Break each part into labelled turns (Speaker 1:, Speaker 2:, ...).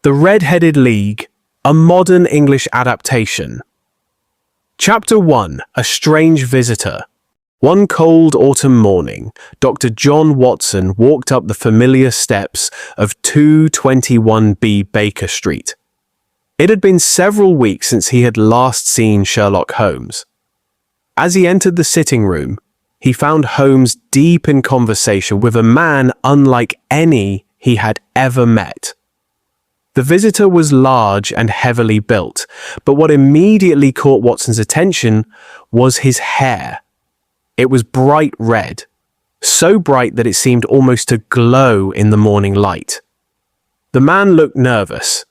Speaker 1: The Red-Headed League, a modern English adaptation. Chapter 1. A Strange Visitor. One cold autumn morning, Dr. John Watson walked up the familiar steps of 221B Baker Street. It had been several weeks since he had last seen Sherlock Holmes. As he entered the sitting room, he found Holmes deep in conversation with a man unlike any he had ever met. The visitor was large and heavily built, but what immediately caught Watson's attention was his hair. It was bright red, so bright that it seemed almost to glow in the morning light. The man looked nervous.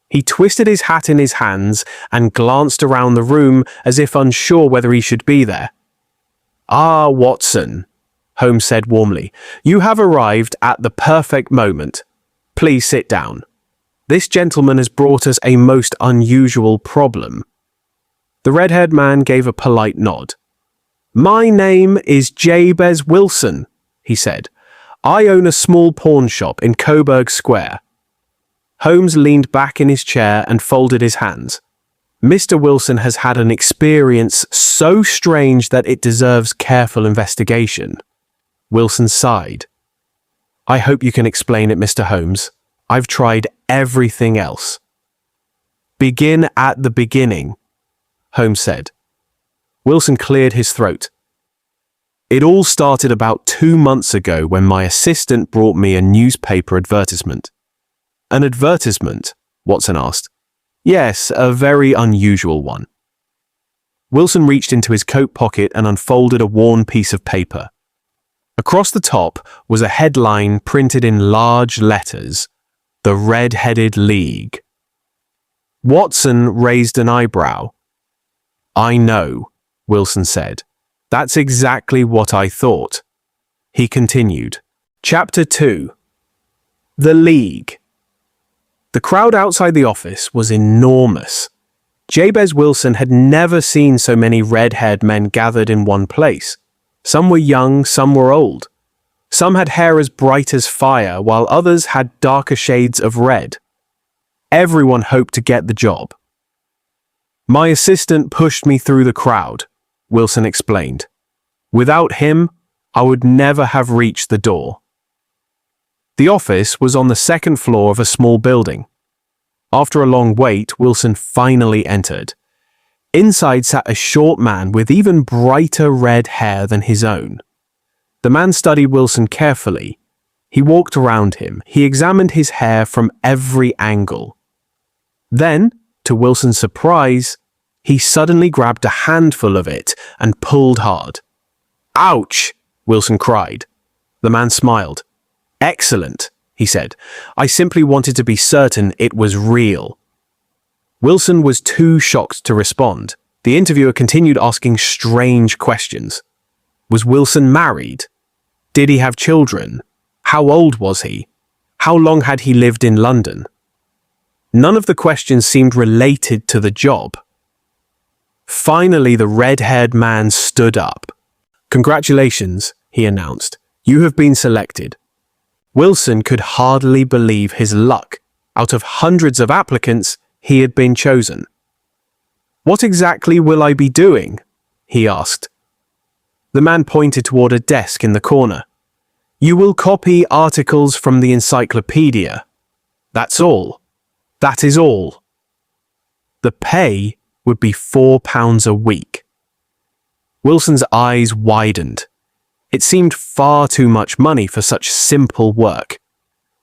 Speaker 1: He twisted his hat in his hands and glanced around the room as if unsure whether he should be there. "Ah, Watson," Holmes said warmly, "you have arrived at the perfect moment. Please sit down. This gentleman has brought us a most unusual problem." The red-haired man gave a polite nod. "My name is Jabez Wilson," he said. "I own a small pawn shop in Coburg Square." Holmes leaned back in his chair and folded his hands. "Mr. Wilson has had an experience so strange that it deserves careful investigation." Wilson sighed. "I hope you can explain it, Mr. Holmes. I've tried everything else." "Begin at the beginning," Holmes said. Wilson cleared his throat. "It all started about 2 months ago when my assistant brought me a newspaper advertisement." "An advertisement?" Watson asked. "Yes, a very unusual one." Wilson reached into his coat pocket and unfolded a worn piece of paper. Across the top was a headline printed in large letters: "The Red-Headed League." Watson raised an eyebrow. "I know," Wilson said. "That's exactly what I thought." He continued. Chapter 2. The League. The crowd outside the office was enormous. Jabez Wilson had never seen so many red-haired men gathered in one place. Some were young, some were old. Some had hair as bright as fire, while others had darker shades of red. Everyone hoped to get the job. "My assistant pushed me through the crowd," Wilson explained. "Without him, I would never have reached the door." The office was on the second floor of a small building. After a long wait, Wilson finally entered. Inside sat a short man with even brighter red hair than his own. The man studied Wilson carefully. He walked around him. He examined his hair from every angle. Then, to Wilson's surprise, he suddenly grabbed a handful of it and pulled hard. "Ouch!" Wilson cried. The man smiled. "Excellent," he said. "I simply wanted to be certain it was real." Wilson was too shocked to respond. The interviewer continued asking strange questions. Was Wilson married? Did he have children? How old was he? How long had he lived in London? None of the questions seemed related to the job. Finally, the red-haired man stood up. "Congratulations," he announced. "You have been selected." Wilson could hardly believe his luck. Out of hundreds of applicants, he had been chosen. "What exactly will I be doing?" he asked. The man pointed toward a desk in the corner. "You will copy articles from the encyclopedia. That's all. That is all." The pay would be £4 a week. Wilson's eyes widened. It seemed far too much money for such simple work.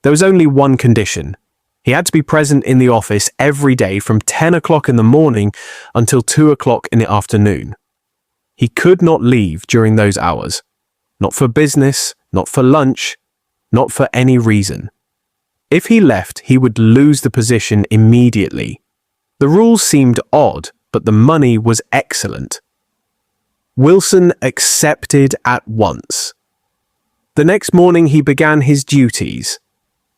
Speaker 1: There was only one condition. He had to be present in the office every day from 10 o'clock in the morning until 2 o'clock in the afternoon. He could not leave during those hours. Not for business, not for lunch, not for any reason. If he left, he would lose the position immediately. The rules seemed odd, but the money was excellent. Wilson accepted at once. The next morning he began his duties.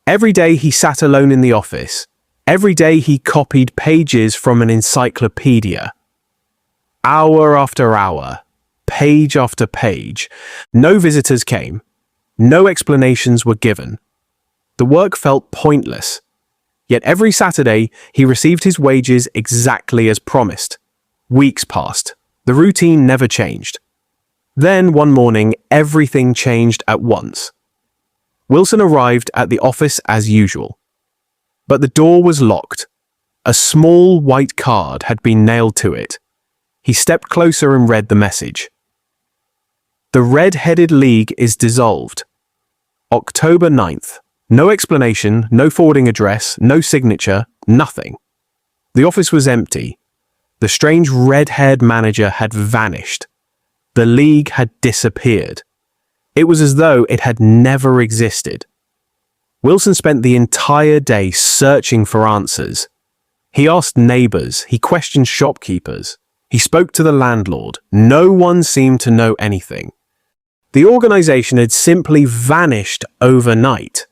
Speaker 1: Every day he sat alone in the office. Every day he copied pages from an encyclopedia. Hour after hour, page after page. No visitors came. No explanations were given. The work felt pointless. Yet every Saturday, he received his wages exactly as promised. Weeks passed. The routine never changed. Then, one morning, everything changed at once. Wilson arrived at the office as usual. But the door was locked. A small white card had been nailed to it. He stepped closer and read the message. The Red-Headed League is dissolved. October 9th. No explanation, no forwarding address, no signature, nothing. The office was empty. The strange red-haired manager had vanished. The league had disappeared. It was as though it had never existed. Wilson spent the entire day searching for answers. He asked neighbors, he questioned shopkeepers, he spoke to the landlord. No one seemed to know anything. The organization had simply vanished overnight.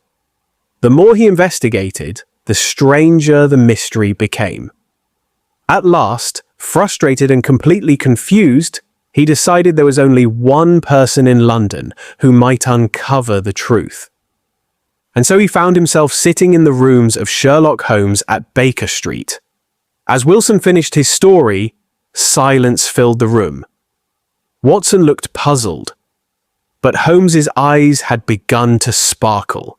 Speaker 1: The more he investigated, the stranger the mystery became. At last, frustrated and completely confused, he decided there was only one person in London who might uncover the truth. And so he found himself sitting in the rooms of Sherlock Holmes at Baker Street. As Wilson finished his story, silence filled the room. Watson looked puzzled, but Holmes's eyes had begun to sparkle.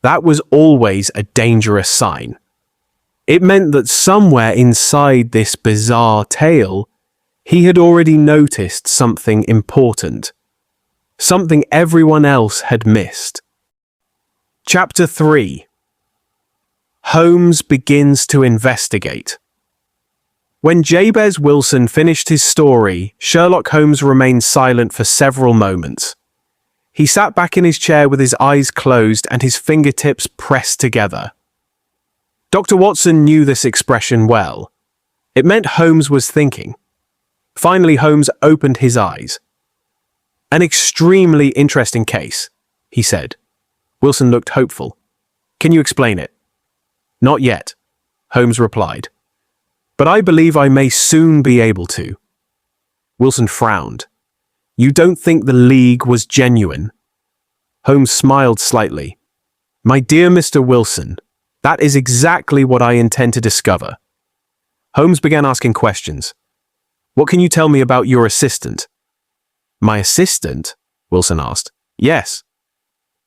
Speaker 1: That was always a dangerous sign. It meant that somewhere inside this bizarre tale, he had already noticed something important, something everyone else had missed. Chapter 3. Holmes begins to investigate. When Jabez Wilson finished his story, Sherlock Holmes remained silent for several moments. He sat back in his chair with his eyes closed and his fingertips pressed together. Dr. Watson knew this expression well. It meant Holmes was thinking. Finally, Holmes opened his eyes. An extremely interesting case, he said. Wilson looked hopeful. Can you explain it? Not yet, Holmes replied. But I believe I may soon be able to. Wilson frowned. You don't think the League was genuine? Holmes smiled slightly. My dear Mr. Wilson, that is exactly what I intend to discover. Holmes began asking questions. What can you tell me about your assistant? My assistant? Wilson asked. Yes.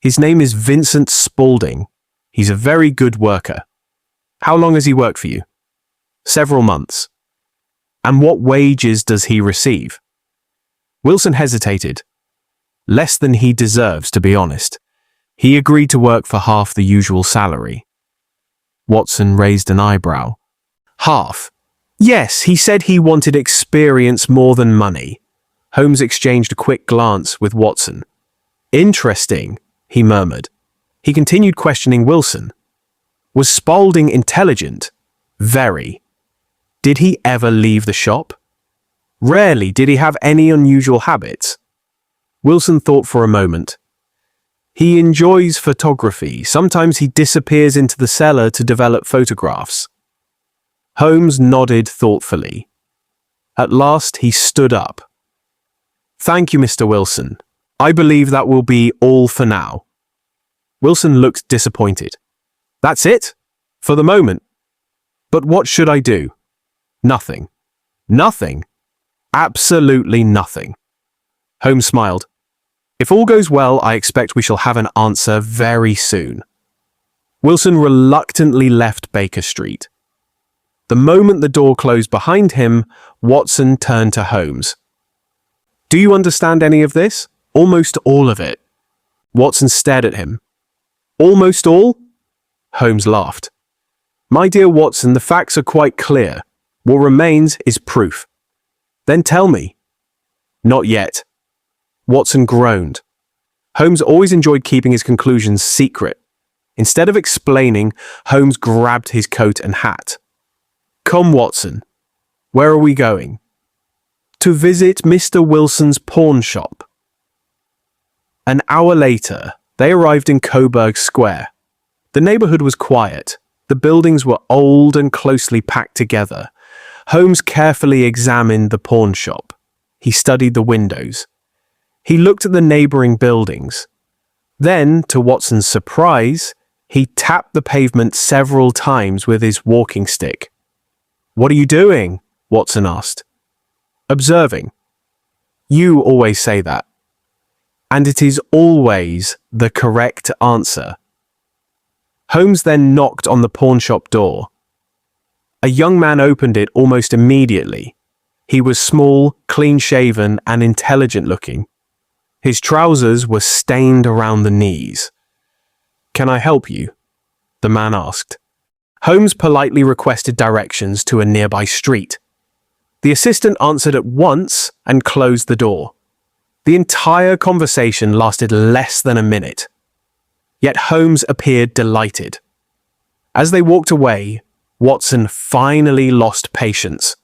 Speaker 1: His name is Vincent Spaulding. He's a very good worker. How long has he worked for you? Several months. And what wages does he receive? Wilson hesitated. Less than he deserves, to be honest. He agreed to work for half the usual salary. Watson raised an eyebrow. Half? Yes, he said he wanted experience more than money. Holmes exchanged a quick glance with Watson. Interesting, he murmured. He continued questioning Wilson. Was Spaulding intelligent? Very. Did he ever leave the shop? Rarely. Did he have any unusual habits? Wilson thought for a moment. He enjoys photography. Sometimes he disappears into the cellar to develop photographs. Holmes nodded thoughtfully. At last he stood up. Thank you, Mr. Wilson. I believe that will be all for now. Wilson looked disappointed. That's it? For the moment? But what should I do? Nothing. Nothing? Absolutely nothing. Holmes smiled. If all goes well, I expect we shall have an answer very soon. Wilson reluctantly left Baker Street. The moment the door closed behind him, Watson turned to Holmes. Do you understand any of this? Almost all of it. Watson stared at him. Almost all? Holmes laughed. My dear Watson, the facts are quite clear. What remains is proof. Then tell me. Not yet. Watson groaned. Holmes always enjoyed keeping his conclusions secret. Instead of explaining, Holmes grabbed his coat and hat. Come, Watson. Where are we going? To visit Mr. Wilson's pawn shop. An hour later, they arrived in Coburg Square. The neighborhood was quiet. The buildings were old and closely packed together. Holmes carefully examined the pawn shop. He studied the windows. He looked at the neighboring buildings. Then, to Watson's surprise, He tapped the pavement several times with his walking stick. "What are you doing?" Watson asked. "Observing." "You always say that." "And it is always the correct answer." Holmes then knocked on the pawnshop door. A young man opened it almost immediately. He was small, clean-shaven, and intelligent-looking. His trousers were stained around the knees. "Can I help you?" the man asked. Holmes politely requested directions to a nearby street. The assistant answered at once and closed the door. The entire conversation lasted less than a minute. Yet Holmes appeared delighted. As they walked away, Watson finally lost patience.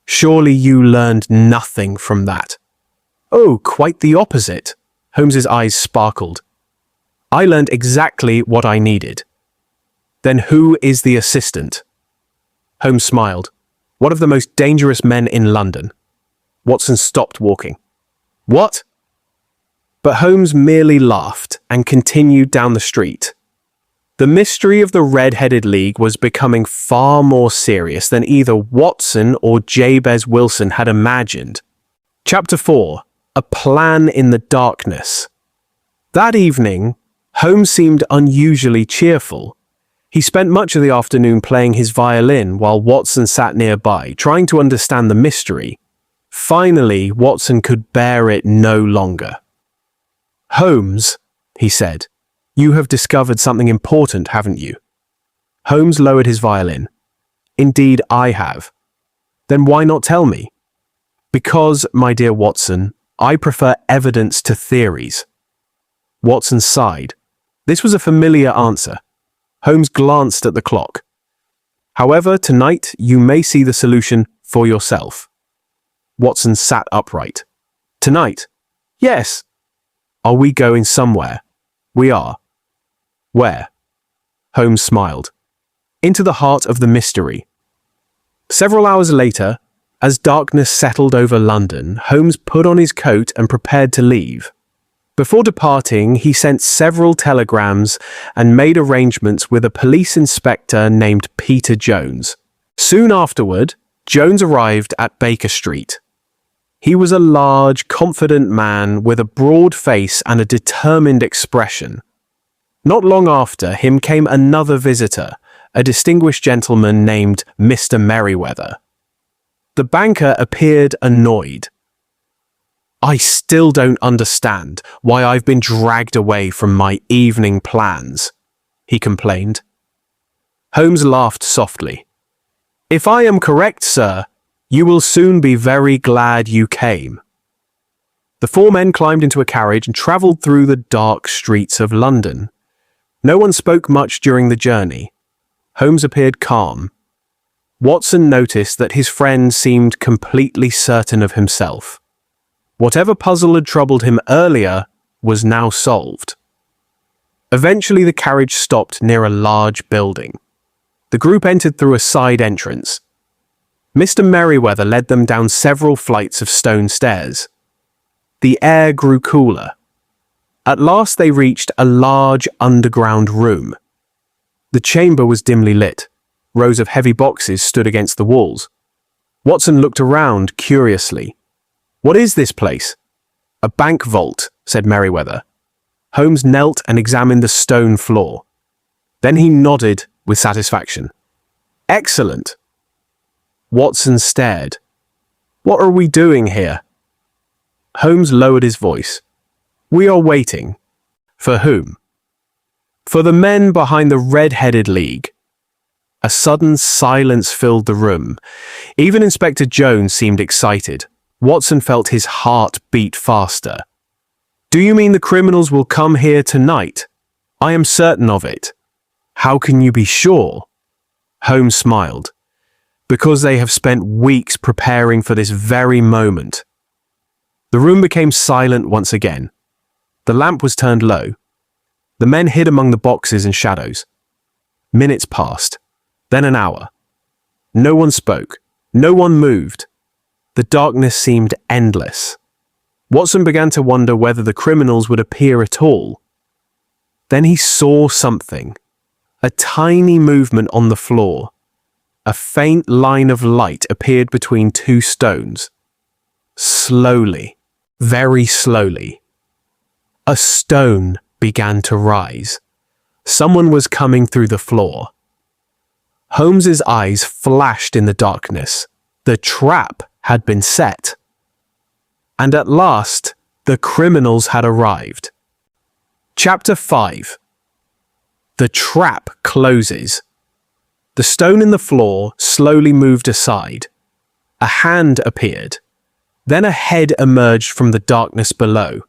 Speaker 1: "Surely you learned nothing from that." "Oh, quite the opposite." Holmes's eyes sparkled. "I learned exactly what I needed." "Then who is the assistant?" Holmes smiled. "One of the most dangerous men in London." Watson stopped walking. "What?" But Holmes merely laughed and continued down the street. The mystery of the Red-Headed League was becoming far more serious than either Watson or Jabez Wilson had imagined. Chapter 4. A Plan in the Darkness. That evening, Holmes seemed unusually cheerful. He spent much of the afternoon playing his violin while Watson sat nearby, trying to understand the mystery. Finally, Watson could bear it no longer. "Holmes," he said, "you have discovered something important, haven't you?" Holmes lowered his violin. "Indeed, I have." "Then why not tell me?" "Because, my dear Watson, I prefer evidence to theories." Watson sighed. This was a familiar answer. Holmes glanced at the clock. "However, tonight you may see the solution for yourself." Watson sat upright. "Tonight?" "Yes." "Are we going somewhere?" "We are." "Where?" Holmes smiled. "Into the heart of the mystery." Several hours later, as darkness settled over London, Holmes put on his coat and prepared to leave. Before departing, he sent several telegrams and made arrangements with a police inspector named Peter Jones. Soon afterward, Jones arrived at Baker Street. He was a large, confident man with a broad face and a determined expression. Not long after him came another visitor, a distinguished gentleman named Mr. Merriweather. The banker appeared annoyed. "I still don't understand why I've been dragged away from my evening plans," he complained. Holmes laughed softly. "If I am correct, sir, you will soon be very glad you came." The four men climbed into a carriage and travelled through the dark streets of London. No one spoke much during the journey. Holmes appeared calm. Watson noticed that his friend seemed completely certain of himself. Whatever puzzle had troubled him earlier was now solved. Eventually, the carriage stopped near a large building. The group entered through a side entrance. Mr. Merriweather led them down several flights of stone stairs. The air grew cooler. At last they reached a large underground room. The chamber was dimly lit. Rows of heavy boxes stood against the walls. Watson looked around curiously. "What is this place?" "A bank vault," said Merriweather. Holmes knelt and examined the stone floor. Then he nodded with satisfaction. "Excellent." Watson stared. "What are we doing here?" Holmes lowered his voice. "We are waiting." "For whom?" "For the men behind the Red-Headed League." A sudden silence filled the room. Even Inspector Jones seemed excited. Watson felt his heart beat faster. "Do you mean the criminals will come here tonight?" "I am certain of it." "How can you be sure?" Holmes smiled. "Because they have spent weeks preparing for this very moment." The room became silent once again. The lamp was turned low. The men hid among the boxes and shadows. Minutes passed, then an hour. No one spoke. No one moved. The darkness seemed endless. Watson began to wonder whether the criminals would appear at all. Then he saw something. A tiny movement on the floor. A faint line of light appeared between two stones. Slowly, very slowly, a stone began to rise. Someone was coming through the floor. Holmes's eyes flashed in the darkness. The trap had been set. And at last, the criminals had arrived. Chapter 5. The trap closes. The stone in the floor slowly moved aside. A hand appeared. Then a head emerged from the darkness below.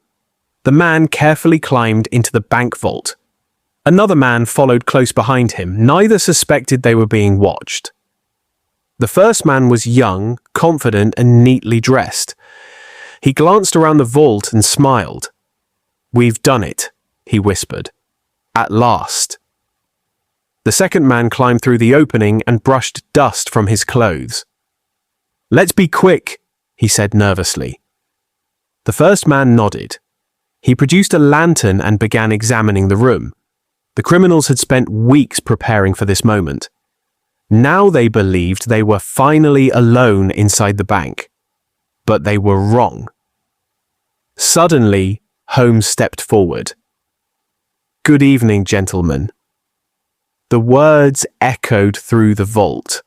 Speaker 1: The man carefully climbed into the bank vault. Another man followed close behind him. Neither suspected they were being watched. The first man was young, confident, and neatly dressed. He glanced around the vault and smiled. "We've done it," he whispered. "At last." The second man climbed through the opening and brushed dust from his clothes. "Let's be quick," he said nervously. The first man nodded. He produced a lantern and began examining the room. The criminals had spent weeks preparing for this moment. Now they believed they were finally alone inside the bank. But they were wrong. Suddenly, Holmes stepped forward. "Good evening, gentlemen." The words echoed through the vault.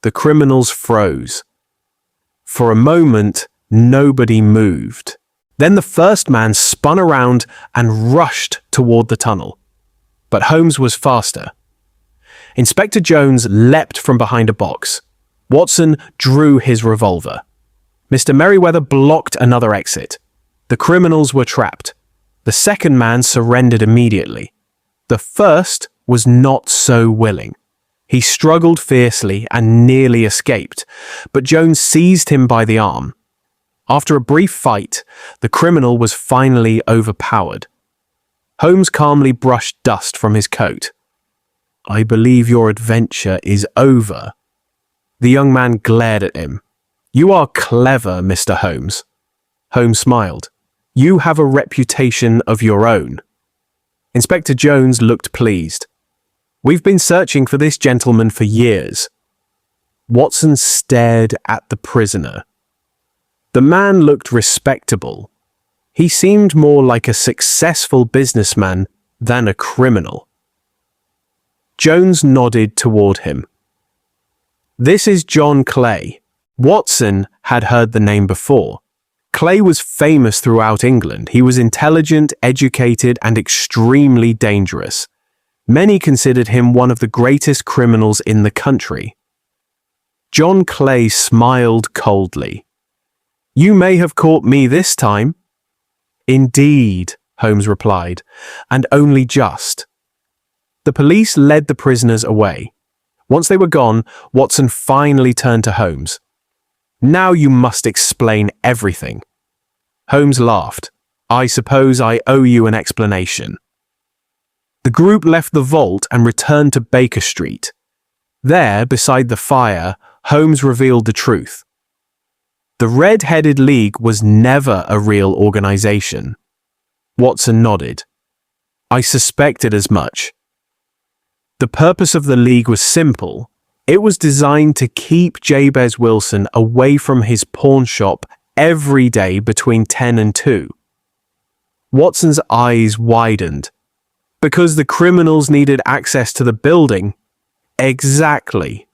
Speaker 1: The criminals froze. For a moment, nobody moved. Then the first man spun around and rushed toward the tunnel. But Holmes was faster. Inspector Jones leapt from behind a box. Watson drew his revolver. Mr. Merriweather blocked another exit. The criminals were trapped. The second man surrendered immediately. The first was not so willing. He struggled fiercely and nearly escaped, but Jones seized him by the arm. After a brief fight, the criminal was finally overpowered. Holmes calmly brushed dust from his coat. "I believe your adventure is over." The young man glared at him. "You are clever, Mr. Holmes." Holmes smiled. "You have a reputation of your own." Inspector Jones looked pleased. "We've been searching for this gentleman for years." Watson stared at the prisoner. The man looked respectable. He seemed more like a successful businessman than a criminal. Jones nodded toward him. "This is John Clay." Watson had heard the name before. Clay was famous throughout England. He was intelligent, educated, and extremely dangerous. Many considered him one of the greatest criminals in the country. John Clay smiled coldly. "You may have caught me this time." "Indeed," Holmes replied, "and only just." The police led the prisoners away. Once they were gone, Watson finally turned to Holmes. "Now you must explain everything." Holmes laughed. "I suppose I owe you an explanation." The group left the vault and returned to Baker Street. There, beside the fire, Holmes revealed the truth. The Red-Headed League was never a real organization. Watson nodded. "I suspected as much." The purpose of the League was simple. It was designed to keep Jabez Wilson away from his pawn shop every day between 10 and 2. Watson's eyes widened. Because the criminals needed access to the building? Exactly.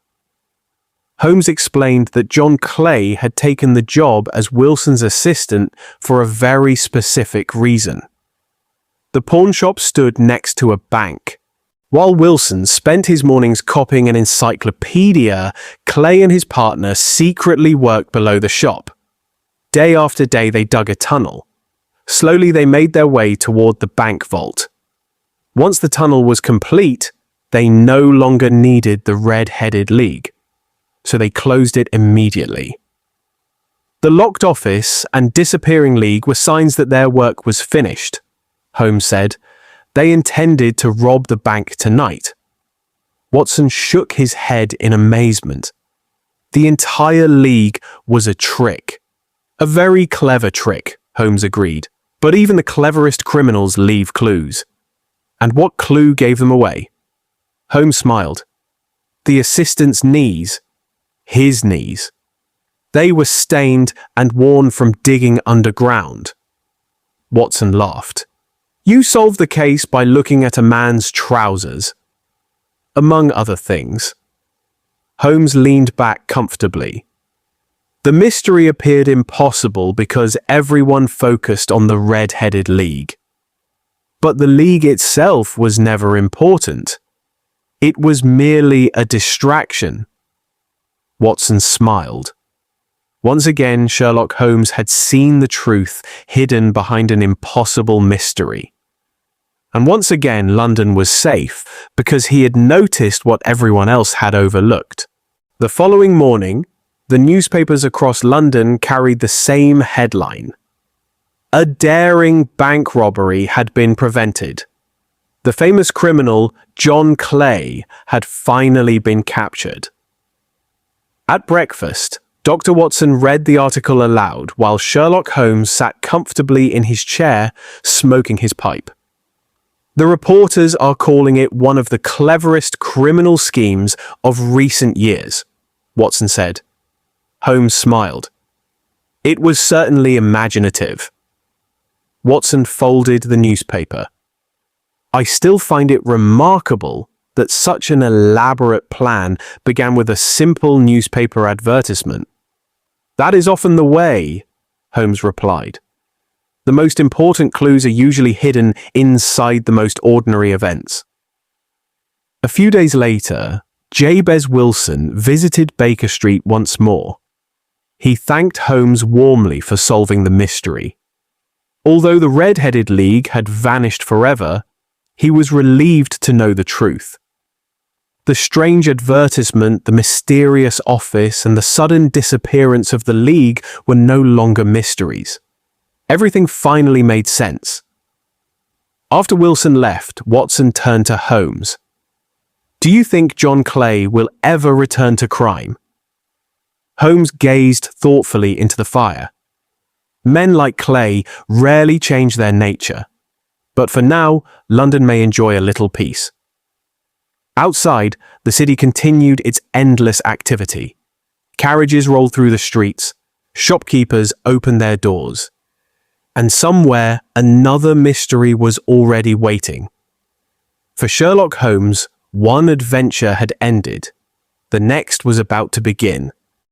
Speaker 1: Holmes explained that John Clay had taken the job as Wilson's assistant for a very specific reason. The pawn shop stood next to a bank. While Wilson spent his mornings copying an encyclopedia, Clay and his partner secretly worked below the shop. Day after day they dug a tunnel. Slowly they made their way toward the bank vault. Once the tunnel was complete, they no longer needed the Red-Headed League, so they closed it immediately. The locked office and disappearing league were signs that their work was finished, Holmes said. They intended to rob the bank tonight. Watson shook his head in amazement. The entire league was a trick. A very clever trick, Holmes agreed, but even the cleverest criminals leave clues. And what clue gave them away? Holmes smiled. The assistant's knees, his knees. They were stained and worn from digging underground. Watson laughed. You solved the case by looking at a man's trousers. Among other things. Holmes leaned back comfortably. The mystery appeared impossible because everyone focused on the Red-Headed League. But the League itself was never important. It was merely a distraction. Watson smiled. Once again, Sherlock Holmes had seen the truth hidden behind an impossible mystery. And once again, London was safe because he had noticed what everyone else had overlooked. The following morning, the newspapers across London carried the same headline. A daring bank robbery had been prevented. The famous criminal, John Clay, had finally been captured. At breakfast, Dr. Watson read the article aloud while Sherlock Holmes sat comfortably in his chair, smoking his pipe. The reporters are calling it one of the cleverest criminal schemes of recent years, Watson said. Holmes smiled. It was certainly imaginative. Watson folded the newspaper. I still find it remarkable that such an elaborate plan began with a simple newspaper advertisement. That is often the way, Holmes replied. The most important clues are usually hidden inside the most ordinary events. A few days later, Jabez Wilson visited Baker Street once more. He thanked Holmes warmly for solving the mystery. Although the Red-Headed League had vanished forever, he was relieved to know the truth. The strange advertisement, the mysterious office, and the sudden disappearance of the League were no longer mysteries. Everything finally made sense. After Wilson left, Watson turned to Holmes. Do you think John Clay will ever return to crime? Holmes gazed thoughtfully into the fire. Men like Clay rarely change their nature. But for now, London may enjoy a little peace. Outside, the city continued its endless activity. Carriages rolled through the streets, shopkeepers opened their doors. And somewhere, another mystery was already waiting. For Sherlock Holmes, one adventure had ended. The next was about to begin.